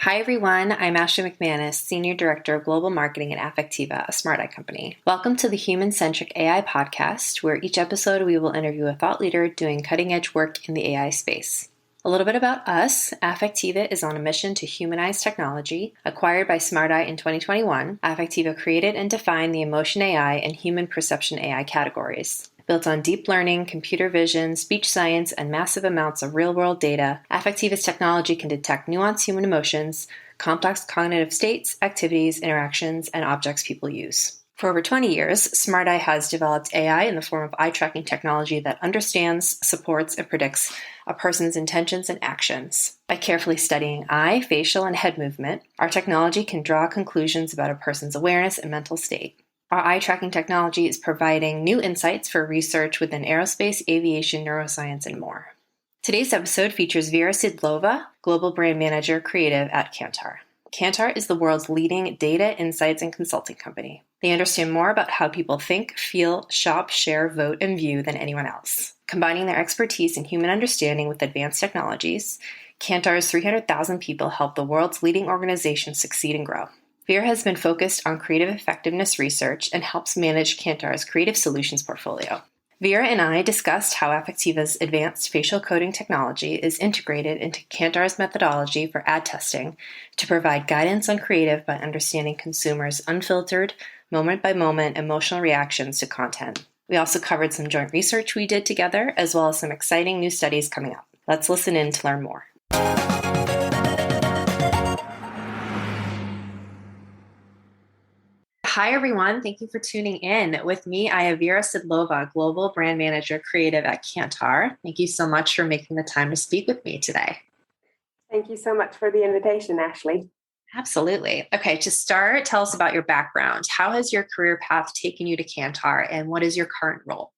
Hi, everyone. I'm Ashley McManus, Senior Director of Global Marketing at Affectiva, a smart eye company. Welcome to the Human-Centric AI podcast, where each episode we will interview a thought leader doing cutting-edge work in the AI space. A little bit about us. Affectiva is on a mission to humanize technology. Acquired by Smart Eye in 2021, Affectiva created and defined the emotion AI and human perception AI categories. Built on deep learning, computer vision, speech science, and massive amounts of real-world data, Affectiva's technology can detect nuanced human emotions, complex cognitive states, activities, interactions, and objects people use. For over 20 years, Smart Eye has developed AI in the form of eye tracking technology that understands, supports, and predicts a person's intentions and actions. By carefully studying eye, facial, and head movement, our technology can draw conclusions about a person's awareness and mental state. Our eye tracking technology is providing new insights for research within aerospace, aviation, neuroscience, and more. Today's episode features Vera Sidlova, Global Brand Manager Creative at Kantar. Kantar is the world's leading data, insights, and consulting company. They understand more about how people think, feel, shop, share, vote, and view than anyone else. Combining their expertise in human understanding with advanced technologies, Kantar's 300,000 people help the world's leading organizations succeed and grow. Vera has been focused on creative effectiveness research and helps manage Kantar's creative solutions portfolio. Vera and I discussed how Affectiva's advanced facial coding technology is integrated into Kantar's methodology for ad testing to provide guidance on creative by understanding consumers' unfiltered, moment-by-moment emotional reactions to content. We also covered some joint research we did together, as well as some exciting new studies coming up. Let's listen in to learn more. Hi, everyone. Thank you for tuning in. With me, I have Vera Sidlova, Global Brand Manager Creative at Kantar. Thank you so much for making the time to speak with me today. Thank you so much for the invitation, Ashley. Absolutely. Okay, to start, tell us about your background. How has your career path taken you to Kantar, and what is your current role?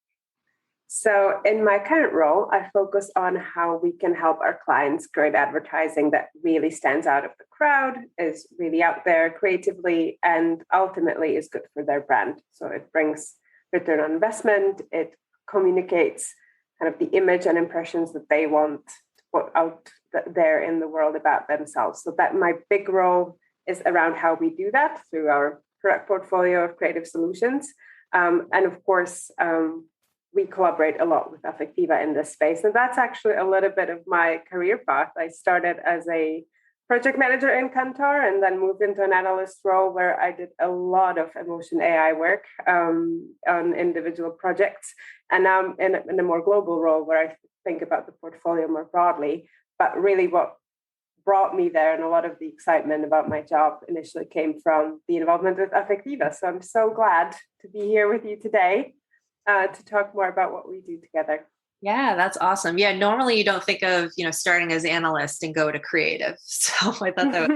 So in my current role, I focus on how we can help our clients create advertising that really stands out of the crowd, is really out there creatively, and ultimately is good for their brand. So it brings return on investment. It communicates kind of the image and impressions that they want to put out there in the world about themselves. So that my big role is around how we do that through our product portfolio of creative solutions. And of course, we collaborate a lot with Affectiva in this space. And that's actually a little bit of my career path. I started as a project manager in Kantar and then moved into an analyst role where I did a lot of emotion AI work on individual projects. And now I'm in a more global role where I think about the portfolio more broadly. But really what brought me there and a lot of the excitement about my job initially came from the involvement with Affectiva. So I'm so glad to be here with you today. To talk more about what we do together. Yeah, that's awesome. Yeah, normally you don't think of, starting as analyst and go to creative. So I thought that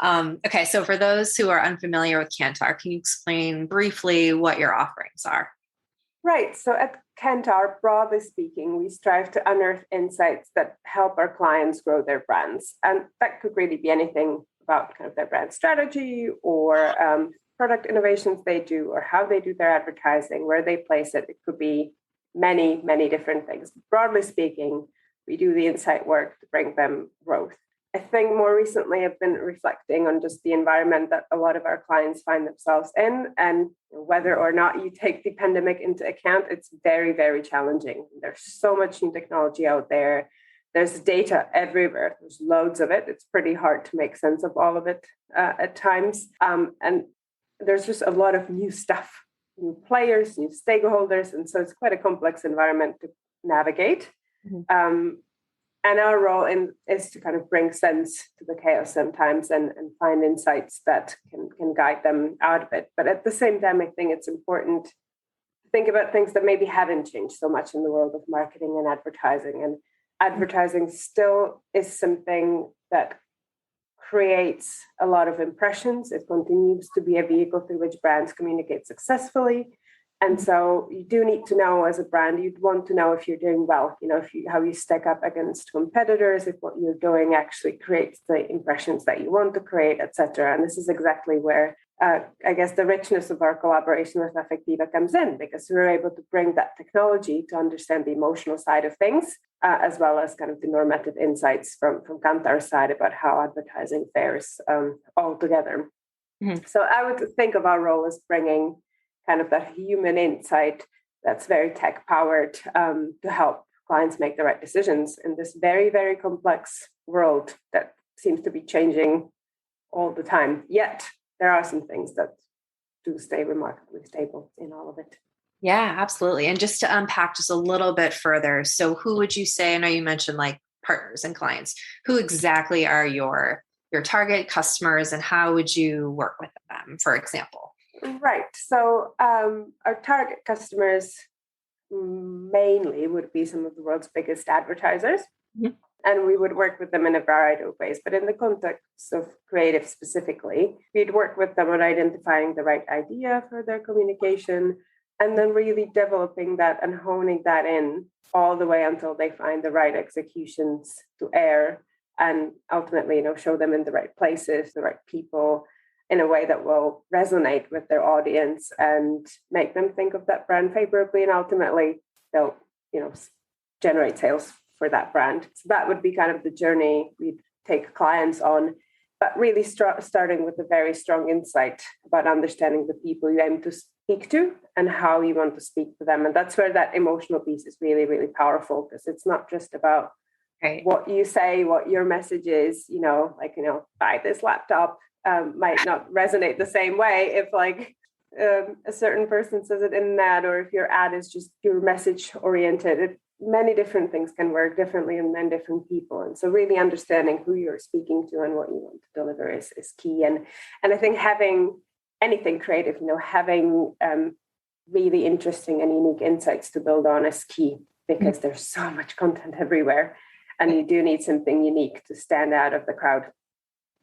was okay. So for those who are unfamiliar with Kantar, can you explain briefly what your offerings are? Right. So at Kantar, broadly speaking, we strive to unearth insights that help our clients grow their brands. And that could really be anything about kind of their brand strategy or product innovations they do or how they do their advertising, where they place it. It could be many, many different things. Broadly speaking, we do the insight work to bring them growth. I think more recently I've been reflecting on just the environment that a lot of our clients find themselves in, and whether or not you take the pandemic into account, it's very, very challenging. There's so much new technology out there. There's data everywhere. There's loads of it. It's pretty hard to make sense of all of it at times. And there's just a lot of new stuff, new players, new stakeholders. And so it's quite a complex environment to navigate. Mm-hmm. And our role is to kind of bring sense to the chaos sometimes and find insights that can guide them out of it. But at the same time, I think it's important to think about things that maybe haven't changed so much in the world of marketing and advertising. And advertising still is something that creates a lot of impressions. It continues to be a vehicle through which brands communicate successfully. And so you do need to know as a brand, you'd want to know if you're doing well, how you stack up against competitors, if what you're doing actually creates the impressions that you want to create, et cetera. And this is exactly where I guess the richness of our collaboration with Affectiva comes in, because we're able to bring that technology to understand the emotional side of things, as well as kind of the normative insights from Kantar's side about how advertising fares all together. Mm-hmm. So I would think of our role as bringing kind of that human insight that's very tech powered to help clients make the right decisions in this very, very complex world that seems to be changing all the time. Yet there are some things that do stay remarkably stable in all of it. Yeah, absolutely. And just to unpack just a little bit further, so who would you say, I know you mentioned like partners and clients, who exactly are your target customers and how would you work with them, for example? Right. So our target customers mainly would be some of the world's biggest advertisers. Mm-hmm. And we would work with them in a variety of ways. But in the context of creative specifically, we'd work with them on identifying the right idea for their communication and then really developing that and honing that in all the way until they find the right executions to air and ultimately, show them in the right places, the right people, in a way that will resonate with their audience and make them think of that brand favorably, and ultimately they'll, generate sales for that brand. So that would be kind of the journey we'd take clients on, but really starting with a very strong insight about understanding the people you aim to speak to and how you want to speak to them. And that's where that emotional piece is really, really powerful, because it's not just about what you say, what your message is, buy this laptop. Might not resonate the same way if a certain person says it in an ad, or if your ad is just pure message oriented. Many different things can work differently in many different people. And so really understanding who you're speaking to and what you want to deliver is key. And I think having anything creative, having really interesting and unique insights to build on is key, because there's so much content everywhere and you do need something unique to stand out of the crowd.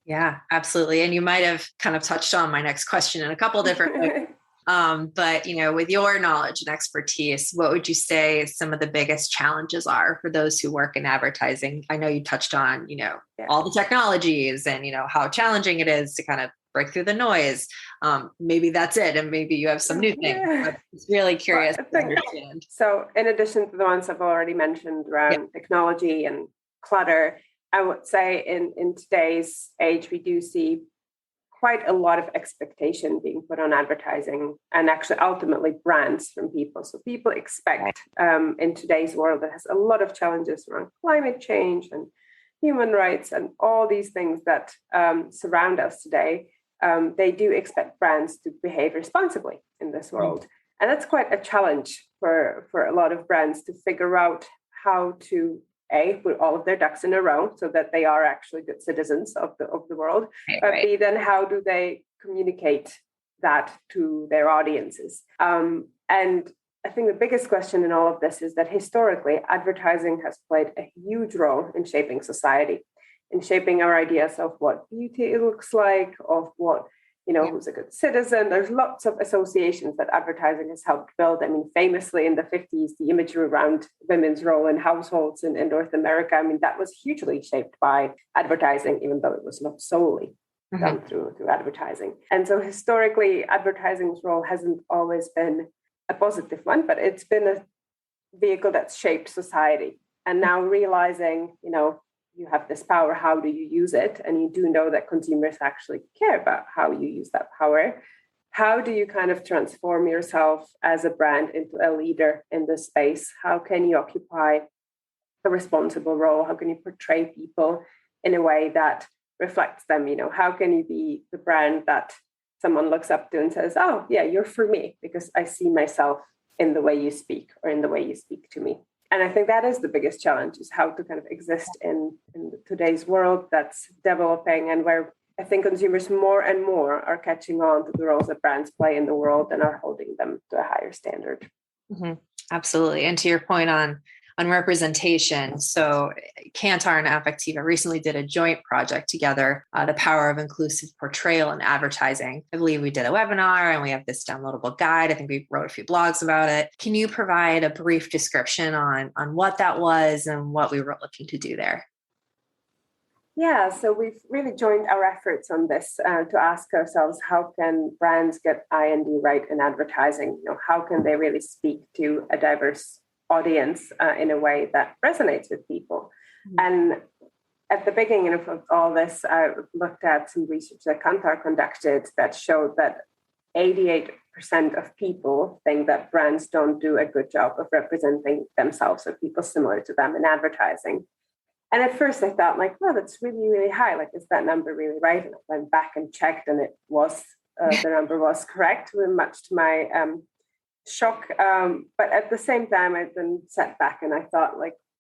Yeah, absolutely. And you might have kind of touched on my next question in a couple different ways. But, with your knowledge and expertise, what would you say some of the biggest challenges are for those who work in advertising? I know you touched on, all the technologies and, how challenging it is to kind of break through the noise. Maybe that's it. And maybe you have some new things. I'm just really curious to understand. So in addition to the ones I've already mentioned around technology and clutter, I would say in today's age, we do see quite a lot of expectation being put on advertising and actually ultimately brands from people. So people expect in today's world that has a lot of challenges around climate change and human rights and all these things that surround us today. They do expect brands to behave responsibly in this world. And that's quite a challenge for a lot of brands to figure out how to put all of their ducks in a row so that they are actually good citizens of the world. But B, then how do they communicate that to their audiences? And I think the biggest question in all of this is that historically, advertising has played a huge role in shaping society, in shaping our ideas of what beauty looks like, of what who's a good citizen. There's lots of associations that advertising has helped build. I mean, famously in the 50s, the imagery around women's role in households in North America, that was hugely shaped by advertising, even though it was not solely done through advertising. And so historically, advertising's role hasn't always been a positive one, but it's been a vehicle that's shaped society. And now realizing, you have this power, how do you use it? And you do know that consumers actually care about how you use that power. How do you kind of transform yourself as a brand into a leader in this space? How can you occupy a responsible role? How can you portray people in a way that reflects them? How can you be the brand that someone looks up to and says, oh, yeah, you're for me because I see myself in the way you speak or in the way you speak to me. And I think that is the biggest challenge, is how to kind of exist in today's world that's developing and where I think consumers more and more are catching on to the roles that brands play in the world and are holding them to a higher standard. Mm-hmm. Absolutely. And to your point on representation, so Kantar and Affectiva recently did a joint project together, The Power of Inclusive Portrayal in Advertising. I believe we did a webinar and we have this downloadable guide. I think we wrote a few blogs about it. Can you provide a brief description on what that was and what we were looking to do there? Yeah, so we've really joined our efforts on this to ask ourselves, how can brands get I&D right in advertising? How can they really speak to a diverse audience in a way that resonates with people? Mm-hmm. And at the beginning of all this, I looked at some research that Kantar conducted that showed that 88% of people think that brands don't do a good job of representing themselves or people similar to them in advertising. And at first I thought, well, that's really, really high. Is that number really right? And I went back and checked, and it was, the number was correct, much to my shock. But at the same time, I then sat back and I thought,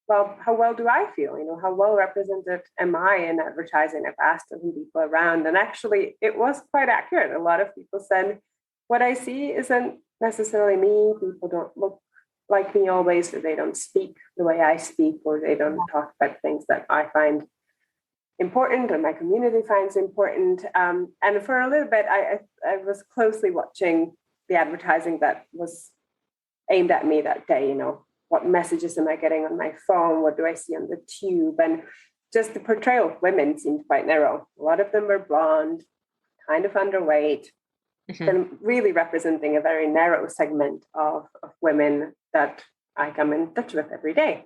well, how well do I feel? How well represented am I in advertising? I've asked some people around, and actually it was quite accurate. A lot of people said, what I see isn't necessarily me. People don't look like me always, or they don't speak the way I speak, or they don't talk about things that I find important or my community finds important. And for a little bit, I was closely watching the advertising that was aimed at me that day. What messages am I getting on my phone? What do I see on the tube? And just the portrayal of women seemed quite narrow. A lot of them were blonde, kind of underweight, and really representing a very narrow segment of women that I come in touch with every day.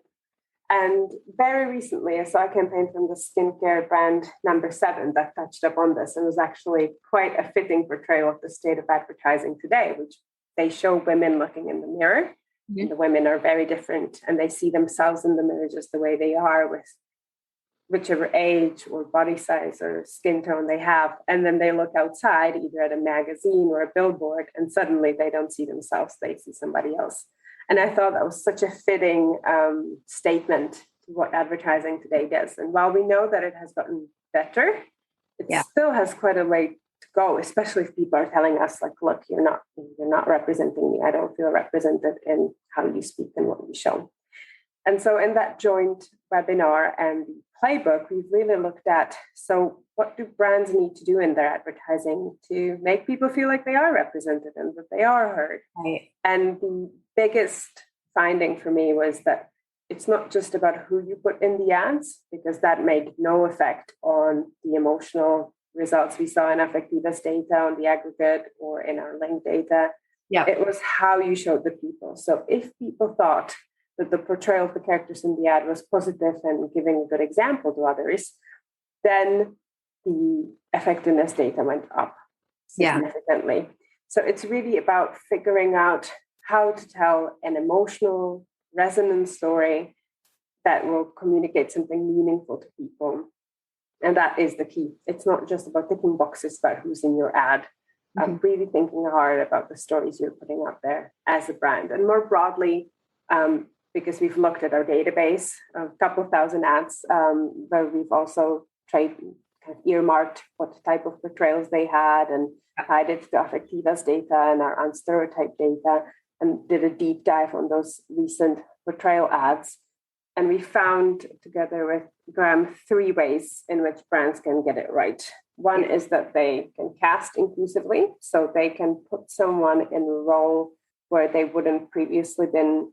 And very recently, I saw a campaign from the skincare brand No. 7 that touched up on this, and was actually quite a fitting portrayal of the state of advertising today, which they show women looking in the mirror. Mm-hmm. The women are very different, and they see themselves in the mirror just the way they are, with whichever age or body size or skin tone they have. And then they look outside, either at a magazine or a billboard, and suddenly they don't see themselves, they see somebody else. And I thought that was such a fitting statement to what advertising today does. And while we know that it has gotten better, it still has quite a way to go, especially if people are telling us, look, you're not representing me. I don't feel represented in how you speak and what you show. And so in that joint webinar and the playbook, we've really looked at, so what do brands need to do in their advertising to make people feel like they are represented and that they are heard? Right. And the biggest finding for me was that it's not just about who you put in the ads, because that made no effect on the emotional results we saw in Affectiva's data on the aggregate or in our link data. Yeah. It was how you showed the people. So if people thought that the portrayal of the characters in the ad was positive and giving a good example to others, then the effectiveness data went up significantly. Yeah. So it's really about figuring out how to tell an emotional, resonant story that will communicate something meaningful to people. And that is the key. It's not just about ticking boxes about who's in your ad. Really thinking hard about the stories you're putting out there as a brand. And more broadly, because we've looked at our database, a couple thousand ads, where we've also earmarked what type of portrayals they had and tied it to Affectiva's data and our unstereotyped data, and did a deep dive on those recent portrayal ads. And we found, together with Graham, 3 ways in which brands can get it right. One is that they can cast inclusively, so they can put someone in a role where they wouldn't previously been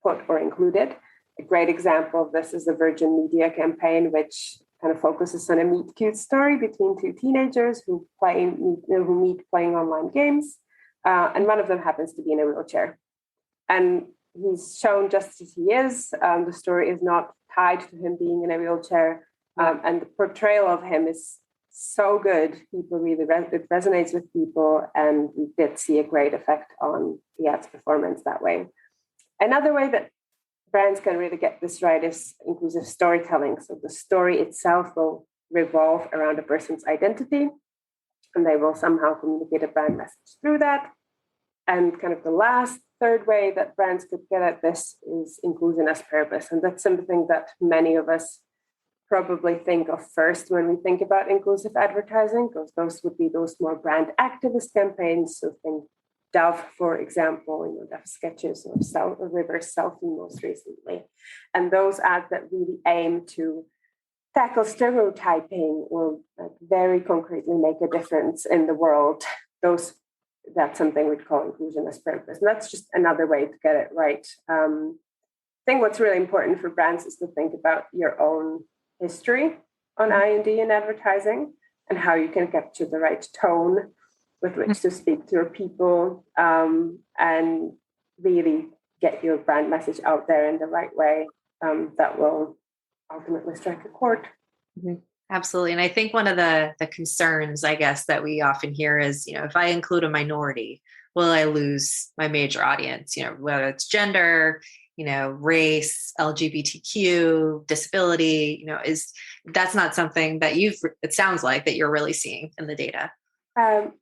put or included. A great example of this is the Virgin Media campaign, which kind of focuses on a meet cute story between 2 teenagers who meet playing online games, and one of them happens to be in a wheelchair. And he's shown just as he is. The story is not tied to him being in a wheelchair, and the portrayal of him is so good. People really it resonates with people, and we did see a great effect on the ad's performance that way. Another way that brands can really get this right is inclusive storytelling. So the story itself will revolve around a person's identity, and they will somehow communicate a brand message through that. And kind of the last, third way that brands could get at this is inclusion as purpose. And that's something that many of us probably think of first when we think about inclusive advertising, because those would be those more brand activist campaigns. So think Dove, for example, Dove sketches or reverse selfie most recently. And those ads that really aim to tackle stereotyping or very concretely make a difference in the world, that's something we'd call inclusion as purpose. And that's just another way to get it right. I think what's really important for brands is to think about your own history on I&D and advertising, and how you can capture the right tone with which to speak to your people, and really get your brand message out there in the right way, that will ultimately strike a chord. Mm-hmm. Absolutely. And I think one of the concerns, I guess, that we often hear is, if I include a minority, will I lose my major audience? Whether it's gender, race, LGBTQ, disability, that's not something that it sounds like that you're really seeing in the data.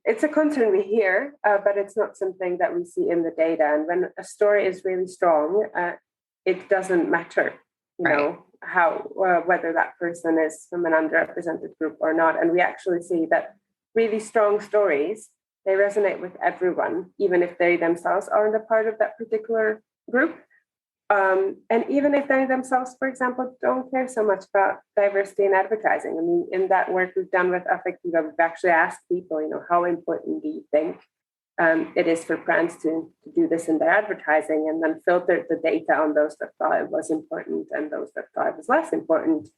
It's a concern we hear, but it's not something that we see in the data. And when a story is really strong, it doesn't matter, how whether that person is from an underrepresented group or not. And we actually see that really strong stories, they resonate with everyone, even if they themselves aren't a part of that particular group. And even if they themselves, for example, don't care so much about diversity in advertising. I mean, in that work we've done with Affectiva, we've actually asked people, how important do you think it is for brands to do this in their advertising, and then filtered the data on those that thought it was important and those that thought it was less important.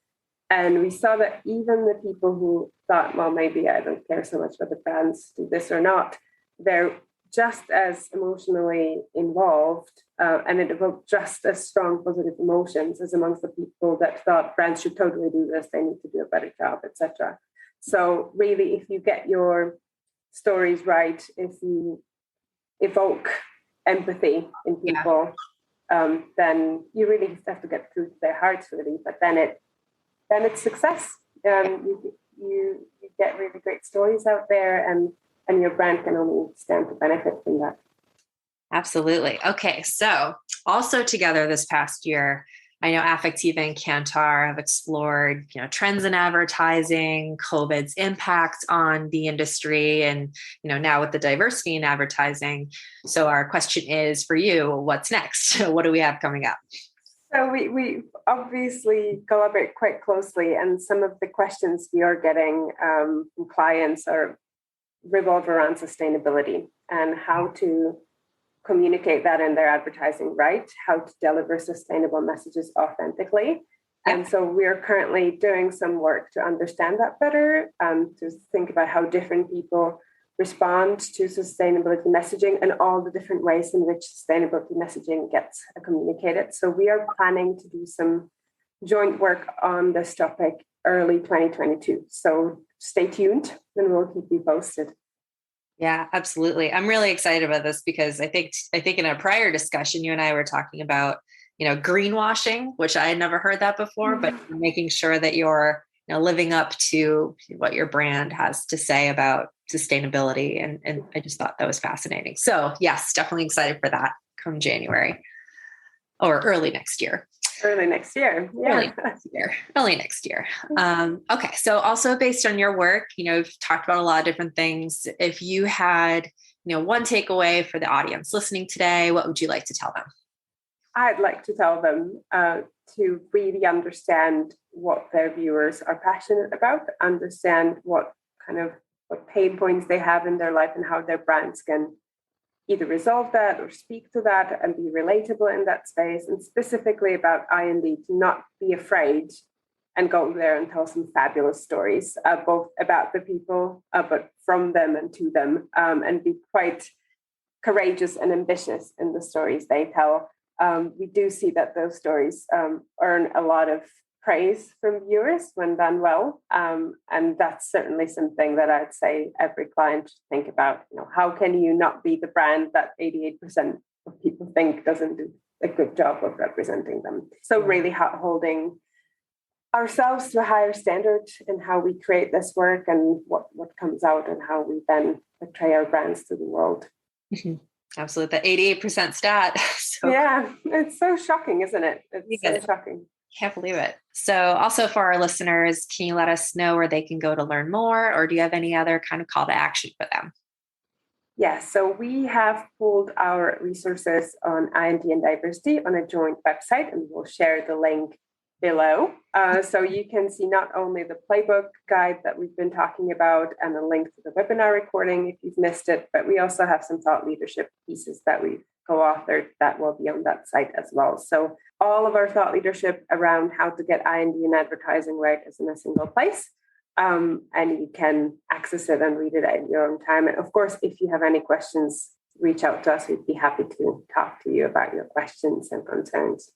And we saw that even the people who thought, well, maybe I don't care so much whether brands do this or not, they're just as emotionally involved, and it evoked just as strong positive emotions as amongst the people that thought brands should totally do this, they need to do a better job, etc. So really, if you get your stories right, if you evoke empathy in people, then you really have to get through to their hearts, really. But then it's success. You get really great stories out there, and your brand can only stand to benefit from that. Absolutely. Okay. So also together this past year, I know Affectiva and Kantar have explored, trends in advertising, COVID's impact on the industry, and, now with the diversity in advertising. So our question is for you, what's next? What do we have coming up? So we obviously collaborate quite closely, and some of the questions we are getting from clients revolve around sustainability and how to communicate that in their advertising right, how to deliver sustainable messages authentically. Yep. And so we're currently doing some work to understand that better, to think about how different people respond to sustainability messaging and all the different ways in which sustainability messaging gets communicated. So we are planning to do some joint work on this topic early 2022. So stay tuned and we'll keep you posted. Yeah, absolutely. I'm really excited about this because I think in a prior discussion, you and I were talking about, greenwashing, which I had never heard that before, but making sure that you're living up to what your brand has to say about sustainability. And I just thought that was fascinating. So yes, definitely excited for that come January or early next year. Early next year. Yeah. Early next year. Okay. So also based on your work, you've talked about a lot of different things. If you had, one takeaway for the audience listening today, what would you like to tell them? I'd like to tell them to really understand what their viewers are passionate about, understand what pain points they have in their life and how their brands can either resolve that or speak to that and be relatable in that space. And specifically about I&D, to not be afraid and go there and tell some fabulous stories, both about the people, but from them and to them, and be quite courageous and ambitious in the stories they tell. We do see that those stories earn a lot of praise from viewers when done well. And that's certainly something that I'd say every client should think about. How can you not be the brand that 88% of people think doesn't do a good job of representing them? So really holding ourselves to a higher standard in how we create this work and what comes out and how we then portray our brands to the world. Mm-hmm. Absolutely. The 88% stat. Yeah, it's so shocking, isn't it? It's so shocking. Can't believe it. So also for our listeners, can you let us know where they can go to learn more, or do you have any other kind of call to action for them? Yes, so we have pulled our resources on I&D and diversity on a joint website, and we'll share the link below. So you can see not only the playbook guide that we've been talking about and a link to the webinar recording if you've missed it, but we also have some thought leadership pieces that we've co-authored that will be on that site as well. So all of our thought leadership around how to get IND and advertising right is in a single place. And you can access it and read it at your own time. And of course, if you have any questions, reach out to us. We'd be happy to talk to you about your questions and concerns.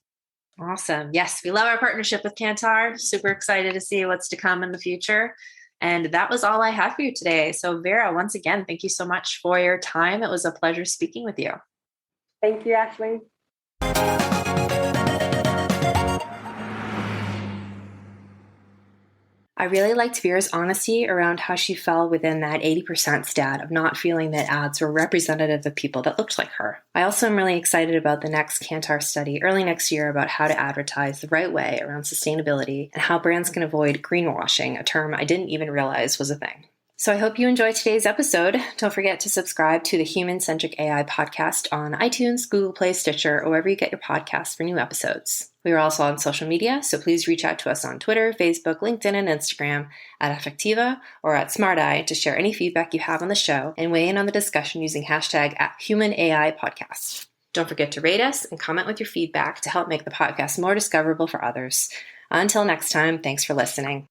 Awesome. Yes, we love our partnership with Kantar. Super excited to see what's to come in the future. And that was all I had for you today. So Vera, once again, thank you so much for your time. It was a pleasure speaking with you. Thank you, Ashley. I really liked Vera's honesty around how she fell within that 80% stat of not feeling that ads were representative of people that looked like her. I also am really excited about the next Kantar study early next year about how to advertise the right way around sustainability and how brands can avoid greenwashing, a term I didn't even realize was a thing. So I hope you enjoyed today's episode. Don't forget to subscribe to the Human Centric AI podcast on iTunes, Google Play, Stitcher, or wherever you get your podcasts for new episodes. We are also on social media, so please reach out to us on Twitter, Facebook, LinkedIn, and Instagram at Affectiva or at SmartEye to share any feedback you have on the show and weigh in on the discussion using hashtag @HumanAIPodcast. Don't forget to rate us and comment with your feedback to help make the podcast more discoverable for others. Until next time, thanks for listening.